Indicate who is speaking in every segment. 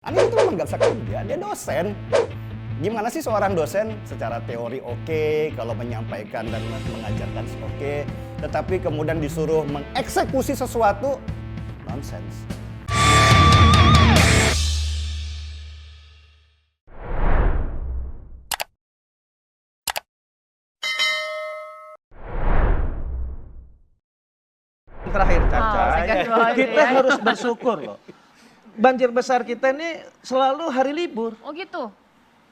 Speaker 1: Anies itu memang nggak bisa kerja, dia dosen. Gimana sih seorang dosen? Secara teori oke, kalau menyampaikan dan mengajarkan oke, tetapi kemudian disuruh mengeksekusi sesuatu, nonsens.
Speaker 2: Terakhir Caca,
Speaker 3: second one,
Speaker 2: kita
Speaker 3: ya.
Speaker 2: harus bersyukur loh. Banjir besar kita ini selalu hari libur.
Speaker 3: Oh gitu.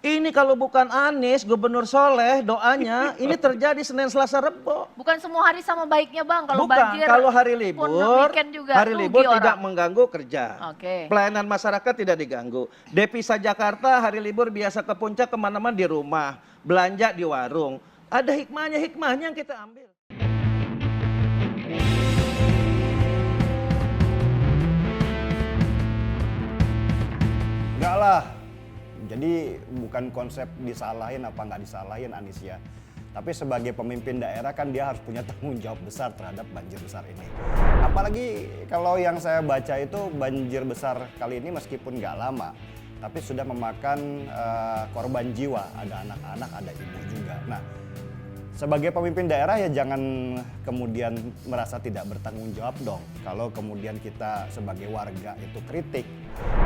Speaker 2: Ini kalau bukan Anies, Gubernur Soleh, doanya ini terjadi Senin, Selasa, Rebo.
Speaker 3: Bukan semua hari sama baiknya Bang. Kalau
Speaker 2: Bukan,
Speaker 3: banjir.
Speaker 2: kalau hari
Speaker 3: pun
Speaker 2: libur,
Speaker 3: weekend juga
Speaker 2: hari
Speaker 3: rugi
Speaker 2: libur tidak
Speaker 3: orang.
Speaker 2: mengganggu kerja.
Speaker 3: Oke.
Speaker 2: Pelayanan masyarakat tidak diganggu. Devisa Jakarta hari libur biasa ke puncak kemana-mana di rumah, belanja di warung. Ada hikmahnya yang kita ambil.
Speaker 1: Enggak lah. Jadi bukan konsep disalahin apa nggak disalahin Anies ya. Tapi sebagai pemimpin daerah kan dia harus punya tanggung jawab besar terhadap banjir besar ini. Apalagi kalau yang saya baca itu banjir besar kali ini meskipun nggak lama, tapi sudah memakan korban jiwa. Ada anak-anak, ada ibu juga. Nah, sebagai pemimpin daerah ya jangan kemudian merasa tidak bertanggung jawab dong. Kalau kemudian kita sebagai warga itu kritik,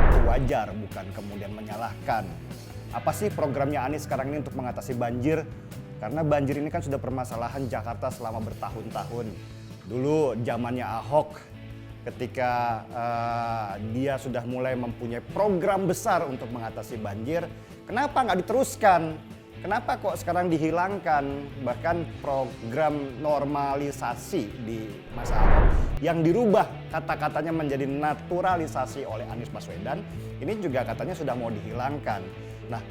Speaker 1: itu wajar, bukan kemudian menyalahkan. Apa sih programnya Anies sekarang ini untuk mengatasi banjir? Karena banjir ini kan sudah permasalahan Jakarta selama bertahun-tahun. Dulu zamannya Ahok, ketika dia sudah mulai mempunyai program besar untuk mengatasi banjir, kenapa nggak diteruskan? Kenapa kok sekarang dihilangkan? Bahkan program normalisasi di masa Ahok yang dirubah kata-katanya menjadi naturalisasi oleh Anies Baswedan, ini juga katanya sudah mau dihilangkan. Nah,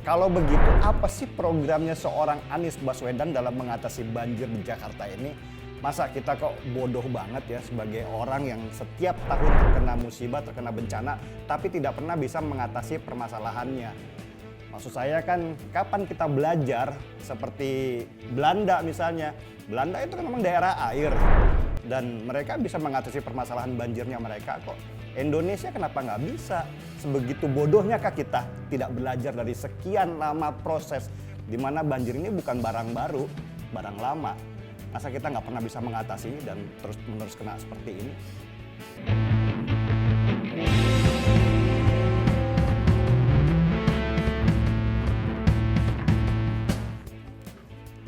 Speaker 1: kalau begitu apa sih programnya seorang Anies Baswedan dalam mengatasi banjir di Jakarta ini? Masa kita kok bodoh banget ya sebagai orang yang setiap tahun terkena musibah, terkena bencana, tapi tidak pernah bisa mengatasi permasalahannya. Maksud saya kan kapan kita belajar seperti Belanda misalnya. Belanda itu kan memang daerah air dan mereka bisa mengatasi permasalahan banjirnya mereka kok. Indonesia kenapa nggak bisa? Sebegitu bodohnya kah kita tidak belajar dari sekian lama proses di mana banjir ini bukan barang baru, barang lama. Masa kita nggak pernah bisa mengatasi dan terus-menerus kena seperti ini?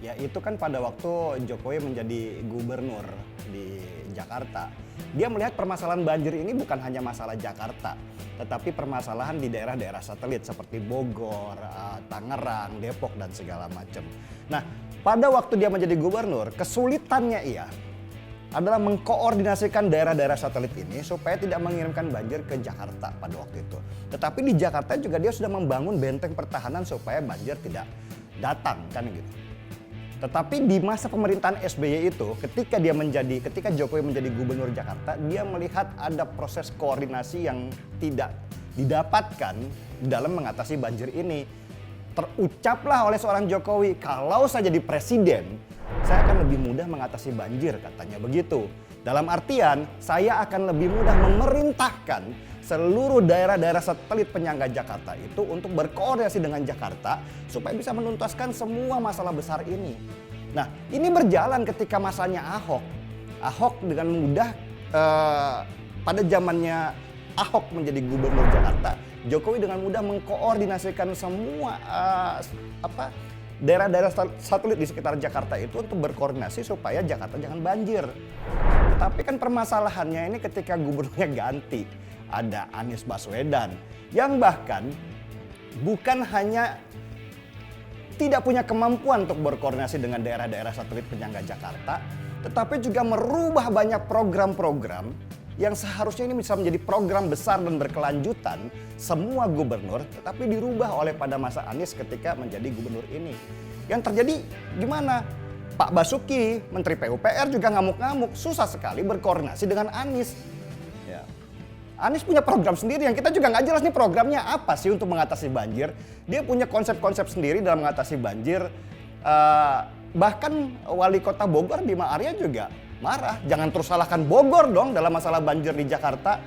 Speaker 1: Ya itu kan pada waktu Jokowi menjadi gubernur di Jakarta. Dia melihat permasalahan banjir ini bukan hanya masalah Jakarta, tetapi permasalahan di daerah-daerah satelit seperti Bogor, Tangerang, Depok, dan segala macam. Nah, pada waktu dia menjadi gubernur, kesulitannya ia adalah mengkoordinasikan daerah-daerah satelit ini supaya tidak mengirimkan banjir ke Jakarta pada waktu itu. Tetapi di Jakarta juga dia sudah membangun benteng pertahanan supaya banjir tidak datang, kan gitu. Tetapi di masa pemerintahan SBY itu, ketika Jokowi menjadi gubernur Jakarta, dia melihat ada proses koordinasi yang tidak didapatkan dalam mengatasi banjir ini. Terucaplah oleh seorang Jokowi, kalau saya jadi presiden, saya akan lebih mudah mengatasi banjir, katanya begitu. Dalam artian, saya akan lebih mudah memerintahkan seluruh daerah-daerah satelit penyangga Jakarta itu untuk berkoordinasi dengan Jakarta supaya bisa menuntaskan semua masalah besar ini. Nah, ini berjalan ketika masanya Ahok. Ahok dengan mudah pada zamannya Ahok menjadi gubernur Jakarta, Jokowi dengan mudah mengkoordinasikan semua daerah-daerah satelit di sekitar Jakarta itu untuk berkoordinasi supaya Jakarta jangan banjir. Tapi kan permasalahannya ini ketika gubernurnya ganti, ada Anies Baswedan yang bahkan bukan hanya tidak punya kemampuan untuk berkoordinasi dengan daerah-daerah satelit penyangga Jakarta, tetapi juga merubah banyak program-program yang seharusnya ini bisa menjadi program besar dan berkelanjutan semua gubernur, tetapi dirubah oleh pada masa Anies ketika menjadi gubernur ini. Yang terjadi gimana? Pak Basuki, Menteri PUPR juga ngamuk-ngamuk, susah sekali berkoordinasi dengan Anies. Ya. Anies punya program sendiri yang kita juga nggak jelas nih programnya apa sih untuk mengatasi banjir. Dia punya konsep-konsep sendiri dalam mengatasi banjir. Bahkan wali kota Bogor Bima Arya juga marah. Jangan terus salahkan Bogor dong dalam masalah banjir di Jakarta.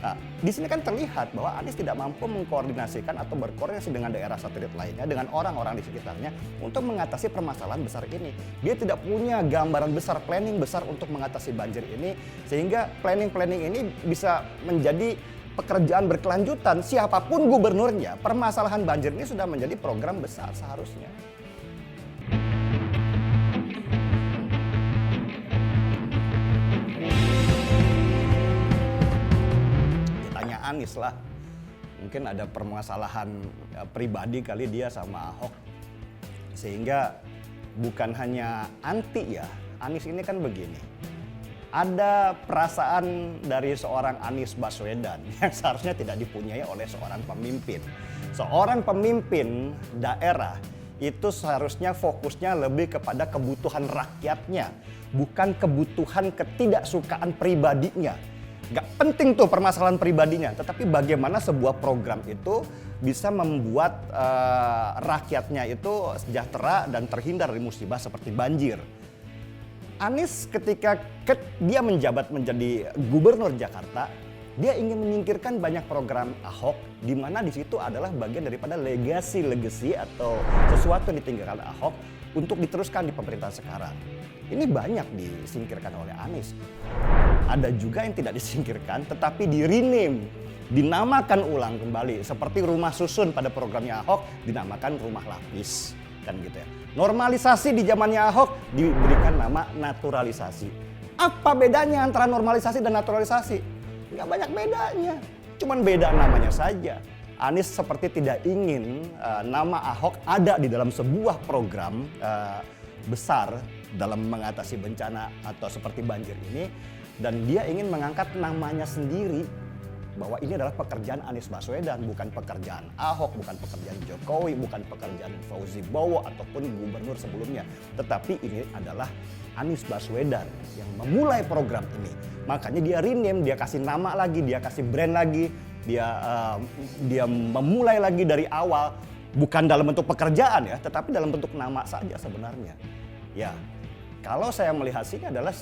Speaker 1: Nah, di sini kan terlihat bahwa Anies tidak mampu mengkoordinasikan atau berkoordinasi dengan daerah satelit lainnya, dengan orang-orang di sekitarnya untuk mengatasi permasalahan besar ini. Dia tidak punya gambaran besar, planning besar untuk mengatasi banjir ini, sehingga planning ini bisa menjadi pekerjaan berkelanjutan. Siapapun gubernurnya, permasalahan banjir ini sudah menjadi program besar seharusnya. Anies lah, mungkin ada permasalahan pribadi kali dia sama Ahok, sehingga bukan hanya anti ya. Anies ini kan begini, ada perasaan dari seorang Anies Baswedan yang seharusnya tidak dipunyai oleh seorang pemimpin. Seorang pemimpin daerah itu seharusnya fokusnya lebih kepada kebutuhan rakyatnya, bukan kebutuhan ketidaksukaan pribadinya. Gak penting tuh permasalahan pribadinya, tetapi bagaimana sebuah program itu bisa membuat rakyatnya itu sejahtera dan terhindar dari musibah seperti banjir. Anies ketika dia menjabat menjadi gubernur Jakarta, dia ingin menyingkirkan banyak program Ahok, di mana di situ adalah bagian daripada legasi atau sesuatu yang ditinggalkan Ahok untuk diteruskan di pemerintahan sekarang. Ini banyak disingkirkan oleh Anies. Ada juga yang tidak disingkirkan tetapi di-rename, dinamakan ulang kembali. Seperti rumah susun pada programnya Ahok dinamakan rumah lapis, kan gitu ya. Normalisasi di zamannya Ahok diberikan nama naturalisasi. Apa bedanya antara normalisasi dan naturalisasi? Nggak banyak bedanya, cuman beda namanya saja. Anies seperti tidak ingin nama Ahok ada di dalam sebuah program besar dalam mengatasi bencana atau seperti banjir ini, dan dia ingin mengangkat namanya sendiri bahwa ini adalah pekerjaan Anies Baswedan, bukan pekerjaan Ahok, bukan pekerjaan Jokowi, bukan pekerjaan Fauzi Bowo ataupun gubernur sebelumnya, tetapi ini adalah Anies Baswedan yang memulai program ini. Makanya dia rename, dia kasih nama lagi, dia kasih brand lagi, dia memulai lagi dari awal, bukan dalam bentuk pekerjaan ya, tetapi dalam bentuk nama saja sebenarnya. Ya, kalau saya melihat sini adalah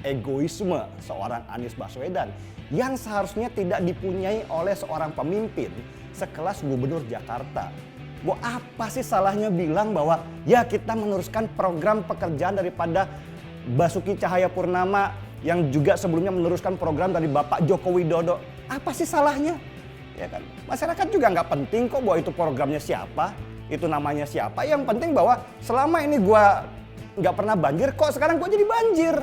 Speaker 1: egoisme seorang Anies Baswedan yang seharusnya tidak dipunyai oleh seorang pemimpin sekelas gubernur Jakarta. Bahwa apa sih salahnya bilang bahwa ya kita meneruskan program pekerjaan daripada Basuki Cahayapurnama yang juga sebelumnya meneruskan program dari Bapak Joko Widodo. Apa sih salahnya? Ya kan? Masyarakat juga nggak penting kok bahwa itu programnya siapa, itu namanya siapa. Yang penting bahwa selama ini gua nggak pernah banjir, kok sekarang gua jadi banjir.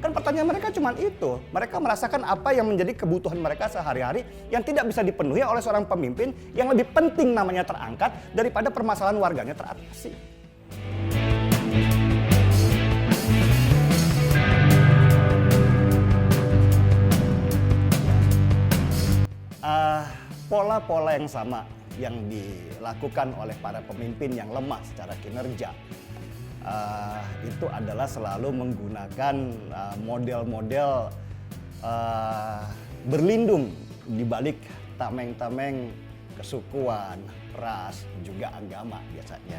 Speaker 1: Kan pertanyaan mereka cuma itu. Mereka merasakan apa yang menjadi kebutuhan mereka sehari-hari yang tidak bisa dipenuhi oleh seorang pemimpin yang lebih penting namanya terangkat daripada permasalahan warganya teratasi. Pola-pola yang sama yang dilakukan oleh para pemimpin yang lemah secara kinerja itu adalah selalu menggunakan model-model berlindung di balik tameng-tameng kesukuan, ras, juga agama biasanya.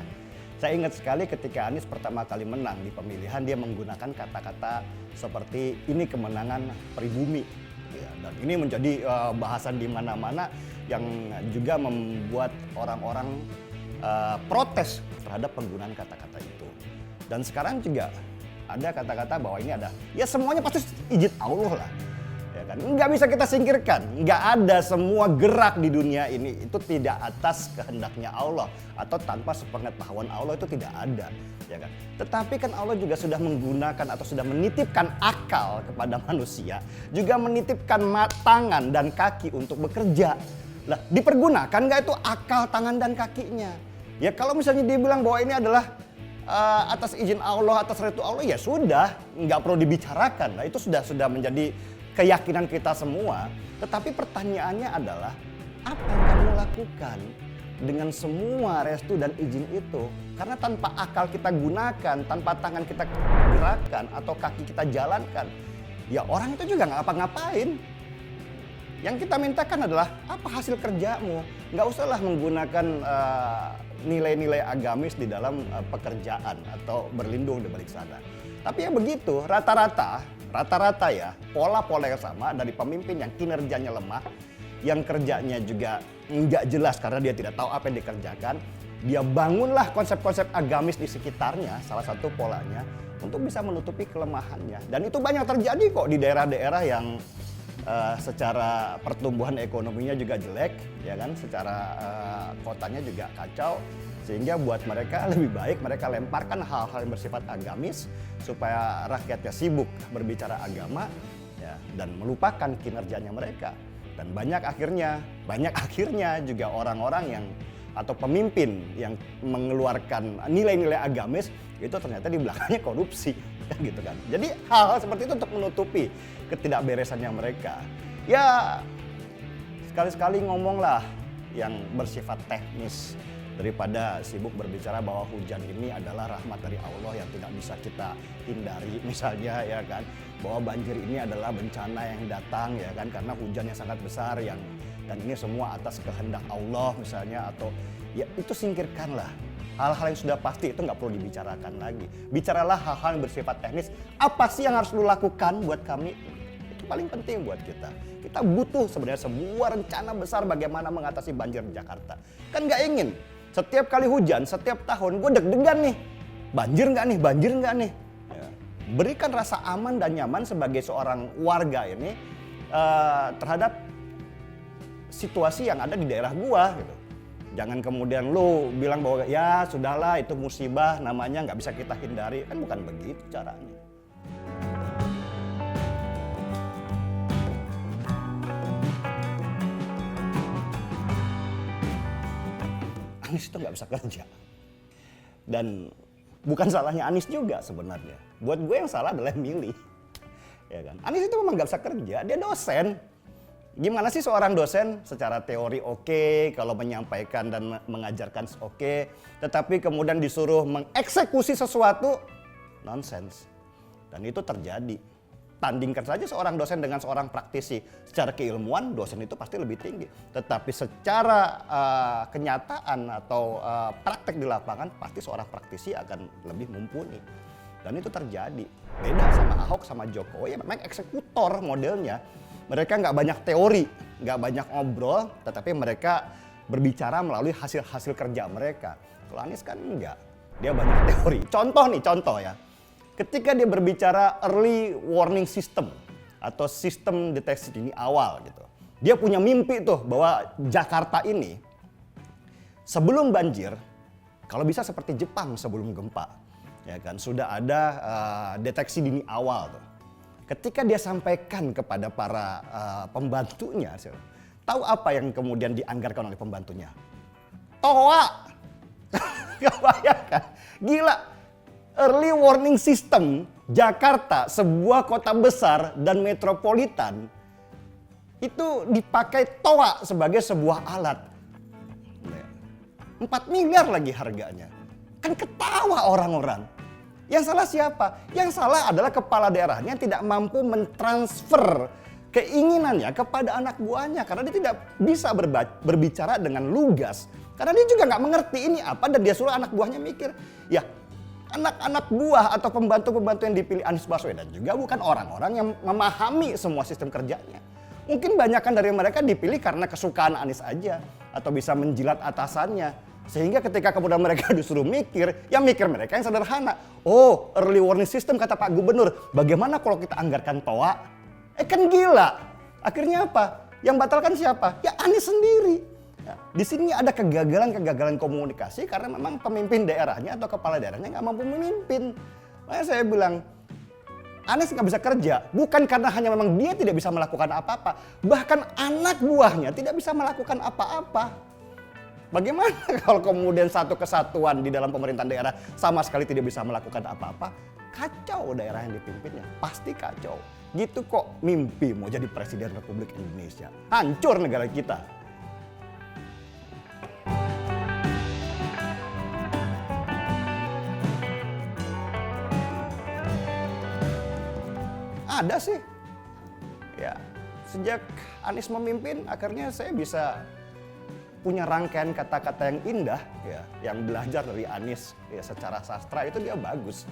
Speaker 1: Saya ingat sekali ketika Anies pertama kali menang di pemilihan, dia menggunakan kata-kata seperti ini kemenangan pribumi. Ya, dan ini menjadi bahasan di mana-mana yang juga membuat orang-orang protes terhadap penggunaan kata-kata itu. Dan sekarang juga ada kata-kata bahwa ini ada, ya semuanya pasti izin Allah lah. Ya kan? Nggak bisa kita singkirkan, nggak ada semua gerak di dunia ini itu tidak atas kehendaknya Allah atau tanpa sepengetahuan Allah, itu tidak ada. Ya kan? Tetapi kan Allah juga sudah menggunakan atau sudah menitipkan akal kepada manusia, juga menitipkan tangan dan kaki untuk bekerja. Lah, dipergunakan nggak itu akal, tangan dan kakinya? Ya kalau misalnya dia bilang bahwa ini adalah atas izin Allah, atas restu Allah, ya sudah, nggak perlu dibicarakan. Nah, itu sudah menjadi keyakinan kita semua. Tetapi pertanyaannya adalah, apa yang kamu lakukan dengan semua restu dan izin itu? Karena tanpa akal kita gunakan, tanpa tangan kita gerakan atau kaki kita jalankan, ya orang itu juga nggak ngapa-ngapain. Yang kita mintakan adalah apa hasil kerjamu. Nggak usahlah menggunakan nilai-nilai agamis di dalam pekerjaan atau berlindung di balik sana. Tapi ya begitu, rata-rata ya pola-pola yang sama dari pemimpin yang kinerjanya lemah, yang kerjanya juga nggak jelas karena dia tidak tahu apa yang dikerjakan. Dia bangunlah konsep-konsep agamis di sekitarnya, salah satu polanya, untuk bisa menutupi kelemahannya. Dan itu banyak terjadi kok di daerah-daerah yang secara pertumbuhan ekonominya juga jelek, ya kan, secara kotanya juga kacau, sehingga buat mereka lebih baik mereka lemparkan hal-hal yang bersifat agamis supaya rakyatnya sibuk berbicara agama, ya, dan melupakan kinerjanya mereka. Dan banyak akhirnya juga orang-orang yang atau pemimpin yang mengeluarkan nilai-nilai agamis itu ternyata di belakangnya korupsi, gitu kan. Jadi hal-hal seperti itu untuk menutupi ketidakberesannya mereka. Ya sekali-sekali ngomonglah yang bersifat teknis daripada sibuk berbicara bahwa hujan ini adalah rahmat dari Allah yang tidak bisa kita hindari, misalnya, ya kan, bahwa banjir ini adalah bencana yang datang, ya kan, karena hujan yang sangat besar dan ini semua atas kehendak Allah, misalnya, atau ya itu singkirkanlah. Hal-hal yang sudah pasti itu nggak perlu dibicarakan lagi. Bicaralah hal-hal yang bersifat teknis. Apa sih yang harus lu lakukan buat kami? Itu paling penting buat kita. Kita butuh sebenarnya sebuah rencana besar bagaimana mengatasi banjir di Jakarta. Kan nggak ingin setiap kali hujan, setiap tahun gue deg-degan nih. Banjir nggak nih? Ya. Berikan rasa aman dan nyaman sebagai seorang warga ini terhadap situasi yang ada di daerah gua gitu. Jangan kemudian lu bilang bahwa ya sudahlah itu musibah namanya nggak bisa kita hindari. Kan bukan begitu caranya. Anies itu nggak bisa kerja. Dan bukan salahnya Anies juga sebenarnya. Buat gue yang salah adalah milih. Ya kan? Anies itu memang nggak bisa kerja, dia dosen. Gimana sih seorang dosen? Secara teori oke, kalau menyampaikan dan mengajarkan oke, tetapi kemudian disuruh mengeksekusi sesuatu, nonsens. Dan itu terjadi. Tandingkan saja seorang dosen dengan seorang praktisi. Secara keilmuan, dosen itu pasti lebih tinggi. Tetapi secara kenyataan atau praktek di lapangan, pasti seorang praktisi akan lebih mumpuni. Dan itu terjadi. Beda sama Ahok sama Jokowi, ya memang eksekutor modelnya. Mereka nggak banyak teori, nggak banyak ngobrol, tetapi mereka berbicara melalui hasil-hasil kerja mereka. Kalau Anies kan enggak, dia banyak teori. Contoh ya, ketika dia berbicara early warning system atau sistem deteksi dini awal gitu. Dia punya mimpi tuh bahwa Jakarta ini sebelum banjir, kalau bisa seperti Jepang sebelum gempa, ya kan, sudah ada deteksi dini awal tuh. Ketika dia sampaikan kepada para pembantunya, tahu apa yang kemudian dianggarkan oleh pembantunya? Toa! Gak bayangkan? Gila! Early warning system Jakarta, sebuah kota besar dan metropolitan, itu dipakai toa sebagai sebuah alat. 4 miliar lagi harganya. Kan ketawa orang-orang. Yang salah siapa? Yang salah adalah kepala daerahnya tidak mampu mentransfer keinginannya kepada anak buahnya. Karena dia tidak bisa berbicara dengan lugas. Karena dia juga nggak mengerti ini apa dan dia suruh anak buahnya mikir. Ya, anak-anak buah atau pembantu-pembantu yang dipilih Anies Baswedan juga bukan orang-orang yang memahami semua sistem kerjanya. Mungkin banyakan dari mereka dipilih karena kesukaan Anies aja. Atau bisa menjilat atasannya. Sehingga ketika kemudian mereka disuruh mikir, ya mikir mereka yang sederhana. Oh, early warning system kata Pak Gubernur. Bagaimana kalau kita anggarkan TOA? Kan gila. Akhirnya apa? Yang batalkan siapa? Ya Anies sendiri. Ya, di sini ada kegagalan komunikasi karena memang pemimpin daerahnya atau kepala daerahnya nggak mampu memimpin. Makanya saya bilang, Anies nggak bisa kerja. Bukan karena hanya memang dia tidak bisa melakukan apa-apa. Bahkan anak buahnya tidak bisa melakukan apa-apa. Bagaimana kalau kemudian satu kesatuan di dalam pemerintahan daerah sama sekali tidak bisa melakukan apa-apa? Kacau daerah yang dipimpinnya, pasti kacau. Gitu kok mimpi mau jadi Presiden Republik Indonesia. Hancur negara kita. Ada sih. Ya, sejak Anies memimpin akhirnya saya bisa punya rangkaian kata-kata yang indah ya, yang belajar dari Anies ya, secara sastra itu dia bagus.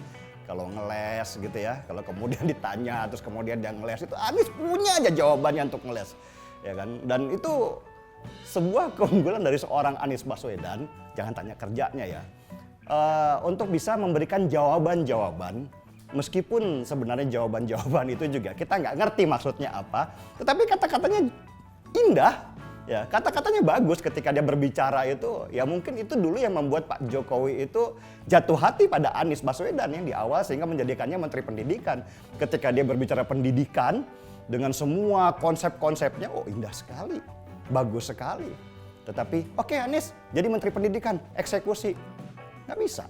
Speaker 1: Kalau ngeles gitu ya, kalau kemudian ditanya terus kemudian dia ngeles itu Anies punya aja jawabannya untuk ngeles. ya kan? Dan itu sebuah keunggulan dari seorang Anies Baswedan, jangan tanya kerjanya ya, untuk bisa memberikan jawaban-jawaban, meskipun sebenarnya jawaban-jawaban itu juga kita nggak ngerti maksudnya apa, tetapi kata-katanya indah, ya kata-katanya bagus ketika dia berbicara itu, ya mungkin itu dulu yang membuat Pak Jokowi itu jatuh hati pada Anies Baswedan yang di awal sehingga menjadikannya Menteri Pendidikan. Ketika dia berbicara pendidikan dengan semua konsep-konsepnya, oh indah sekali. Bagus sekali. Tetapi oke, Anies jadi Menteri Pendidikan, eksekusi. Nggak bisa.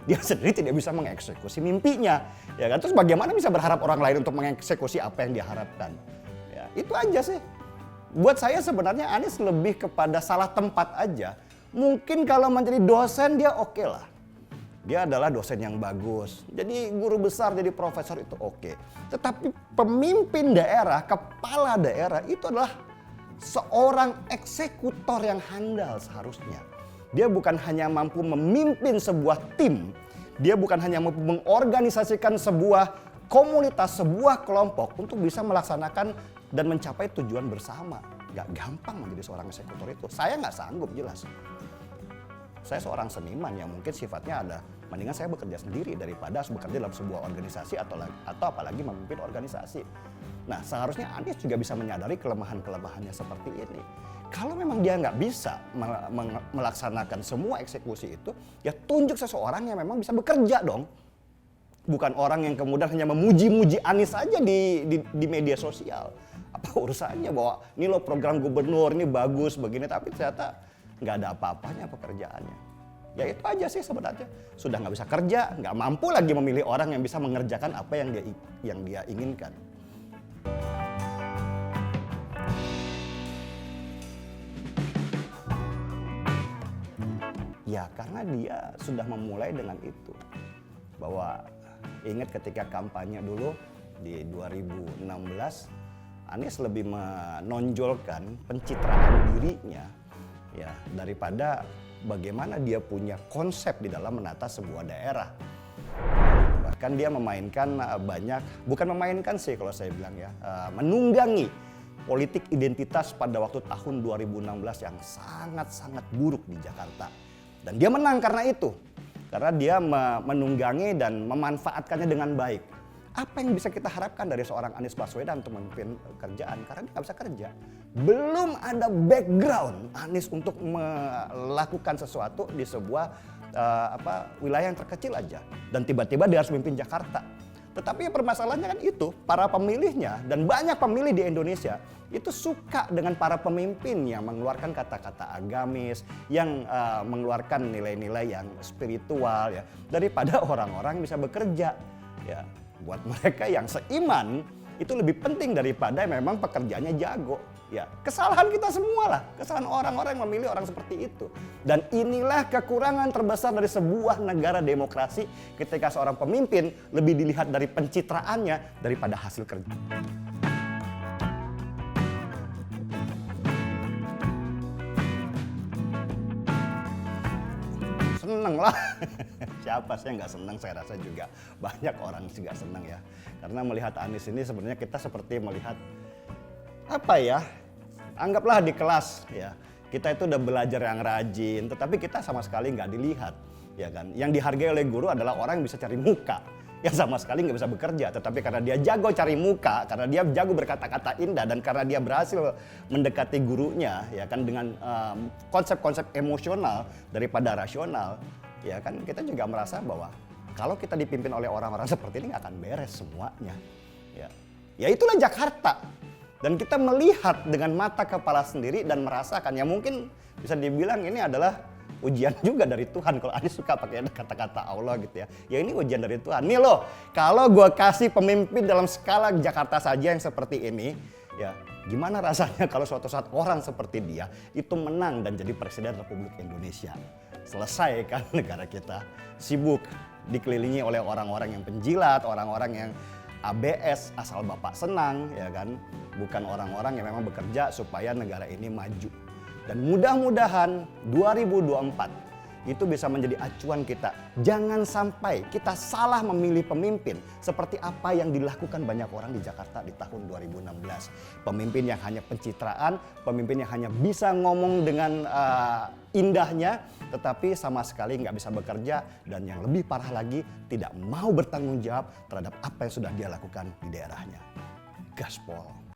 Speaker 1: Dia sendiri tidak bisa mengeksekusi mimpinya. Ya kan? Terus bagaimana bisa berharap orang lain untuk mengeksekusi apa yang dia harapkan? Ya, itu aja sih. Buat saya sebenarnya Anies lebih kepada salah tempat aja. Mungkin kalau menjadi dosen dia oke lah. Dia adalah dosen yang bagus. Jadi guru besar, jadi profesor itu oke. Tetapi pemimpin daerah, kepala daerah itu adalah seorang eksekutor yang handal seharusnya. Dia bukan hanya mampu memimpin sebuah tim, dia bukan hanya mampu mengorganisasikan sebuah komunitas, sebuah kelompok untuk bisa melaksanakan dan mencapai tujuan bersama. Gak gampang menjadi seorang eksekutor itu. Saya nggak sanggup jelas. Saya seorang seniman yang mungkin sifatnya ada, mendingan saya bekerja sendiri daripada harus bekerja dalam sebuah organisasi atau apalagi memimpin organisasi. Nah, seharusnya Anies juga bisa menyadari kelemahan-kelemahannya seperti ini. Kalau memang dia nggak bisa melaksanakan semua eksekusi itu, ya tunjuk seseorang yang memang bisa bekerja dong. Bukan orang yang kemudian hanya memuji-muji Anies saja di media sosial. Apa urusannya bahwa ini loh program gubernur, ini bagus, begini, tapi ternyata nggak ada apa-apanya pekerjaannya. Ya itu aja sih sebenarnya. Sudah nggak bisa kerja, nggak mampu lagi memilih orang yang bisa mengerjakan apa yang dia inginkan. Ya karena dia sudah memulai dengan itu. Bahwa ingat ketika kampanye dulu di 2016, Anies lebih menonjolkan pencitraan dirinya ya daripada bagaimana dia punya konsep di dalam menata sebuah daerah. Bahkan dia memainkan bukan memainkan sih kalau saya bilang ya, menunggangi politik identitas pada waktu tahun 2016 yang sangat-sangat buruk di Jakarta. Dan dia menang karena itu. Karena dia menunggangi dan memanfaatkannya dengan baik. Apa yang bisa kita harapkan dari seorang Anies Baswedan untuk memimpin kerjaan? Karena dia nggak bisa kerja. Belum ada background Anies untuk melakukan sesuatu di sebuah wilayah yang terkecil aja. Dan tiba-tiba dia harus memimpin Jakarta. Tetapi permasalahannya kan itu, para pemilihnya dan banyak pemilih di Indonesia itu suka dengan para pemimpin yang mengeluarkan kata-kata agamis, yang mengeluarkan nilai-nilai yang spiritual ya, daripada orang-orang yang bisa bekerja. Ya, buat mereka yang seiman itu lebih penting daripada memang pekerjaannya jago. Ya, kesalahan kita semua lah, kesalahan orang-orang yang memilih orang seperti itu. Dan inilah kekurangan terbesar dari sebuah negara demokrasi ketika seorang pemimpin lebih dilihat dari pencitraannya daripada hasil kerja. Seneng lah. Siapa sih yang nggak senang? Saya rasa juga banyak orang juga senang ya. Karena melihat Anies ini sebenarnya kita seperti melihat apa ya, anggaplah di kelas ya, kita itu udah belajar yang rajin, tetapi kita sama sekali nggak dilihat, ya kan? Yang dihargai oleh guru adalah orang yang bisa cari muka, yang sama sekali nggak bisa bekerja, tetapi karena dia jago cari muka, karena dia jago berkata-kata indah, dan karena dia berhasil mendekati gurunya, ya kan, dengan konsep-konsep emosional daripada rasional, ya kan, kita juga merasa bahwa kalau kita dipimpin oleh orang-orang seperti ini nggak akan beres semuanya, ya itulah Jakarta. Dan kita melihat dengan mata kepala sendiri dan merasakan, ya mungkin bisa dibilang ini adalah ujian juga dari Tuhan. Kalau Anies suka pakai kata-kata Allah gitu ya. Ya ini ujian dari Tuhan. Nih loh, kalau gue kasih pemimpin dalam skala Jakarta saja yang seperti ini, ya gimana rasanya kalau suatu saat orang seperti dia itu menang dan jadi Presiden Republik Indonesia. Selesai kan negara kita. Sibuk dikelilingi oleh orang-orang yang penjilat, orang-orang yang ABS, asal bapak senang, ya kan, bukan orang-orang yang memang bekerja supaya negara ini maju. Dan mudah-mudahan 2024 itu bisa menjadi acuan kita. Jangan sampai kita salah memilih pemimpin seperti apa yang dilakukan banyak orang di Jakarta di tahun 2016. Pemimpin yang hanya pencitraan, pemimpin yang hanya bisa ngomong dengan indahnya, tetapi sama sekali nggak bisa bekerja, dan yang lebih parah lagi tidak mau bertanggung jawab terhadap apa yang sudah dia lakukan di daerahnya. Gaspol.